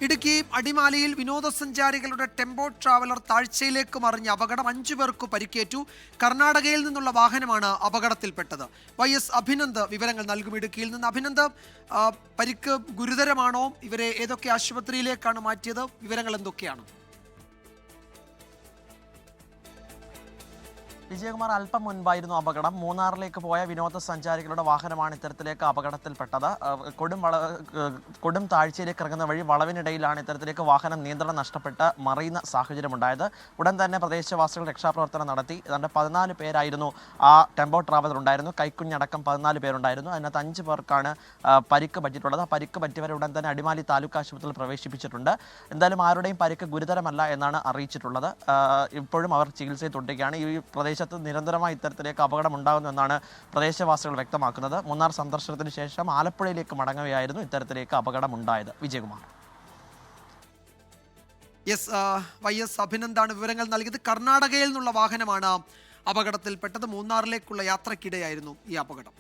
ഇടുക്കി അടിമാലിയിൽ വിനോദസഞ്ചാരികളുടെ tempo traveller താഴ്ചയിലേക്ക് മറിഞ്ഞ അപകടം 5 പേർക്ക് പരിക്കേറ്റു. കർണാടകയിൽ നിന്നുള്ള വാഹനമാണ് അപകടത്തിൽപ്പെട്ടത്. YS അഭിനന്ദ് വിവരങ്ങൾ നൽകും. ഇടുക്കിയിൽ നിന്ന് അഭിനന്ദ്, പരിക്ക് ഗുരുതരമാണോ? ഇവരെ ഏതൊക്കെ ആശുപത്രിയിലേക്കാണ് മാറ്റിയത്? വിവരങ്ങൾ എന്തൊക്കെയാണ്? വിജയകുമാർ, അല്പം മുൻപായിരുന്നു അപകടം. മൂന്നാറിലേക്ക് പോയ വിനോദസഞ്ചാരികളുടെ വാഹനമാണ് ഇത്തരത്തിലേക്ക് അപകടത്തിൽപ്പെട്ടത്. കൊടും താഴ്ചയിലേക്ക് ഇറങ്ങുന്ന വഴി വളവിനിടയിലാണ് ഇത്തരത്തിലേക്ക് വാഹനം നിയന്ത്രണം നഷ്ടപ്പെട്ട് മറിയുന്ന സാഹചര്യമുണ്ടായത്. ഉടൻ തന്നെ പ്രദേശവാസികൾ രക്ഷാപ്രവർത്തനം നടത്തി. ഏതാണ്ട് 14 പേരായിരുന്നു ആ ടെമ്പോ ട്രാവലർ ഉണ്ടായിരുന്നു. കൈക്കുഞ്ഞടക്കം 14 പേരുണ്ടായിരുന്നു. അതിനകത്ത് 5 പേർക്കാണ് പരിക്ക് പറ്റിയിട്ടുള്ളത്. ആ പരിക്ക് പറ്റിയവരെ ഉടൻ തന്നെ അടിമാലി താലൂക്ക് ആശുപത്രിയിൽ പ്രവേശിപ്പിച്ചിട്ടുണ്ട്. എന്തായാലും ആരുടെയും പരിക്ക് ഗുരുതരമല്ല എന്നാണ് അറിയിച്ചിട്ടുള്ളത്. ഇപ്പോഴും അവർ ചികിത്സയിൽ തുടരുകയാണ്. ഈ പ്രദേശത്ത് നിരന്തരമായി ഇത്തരത്തിലേക്ക് അപകടം ഉണ്ടാകുമെന്നാണ് പ്രദേശവാസികൾ വ്യക്തമാക്കുന്നത്. മൂന്നാർ സന്ദർശനത്തിന് ശേഷം ആലപ്പുഴയിലേക്ക് മടങ്ങവെയായിരുന്നു ഇത്തരത്തിലേക്ക് അപകടമുണ്ടായത്. വിജയകുമാർ. YS അഭിനന്ദാണ് വിവരങ്ങൾ നൽകിയത്. കർണാടകയിൽ നിന്നുള്ള വാഹനമാണ് അപകടത്തിൽപ്പെട്ടത്. മൂന്നാറിലേക്കുള്ള യാത്രക്കിടെയായിരുന്നു ഈ അപകടം.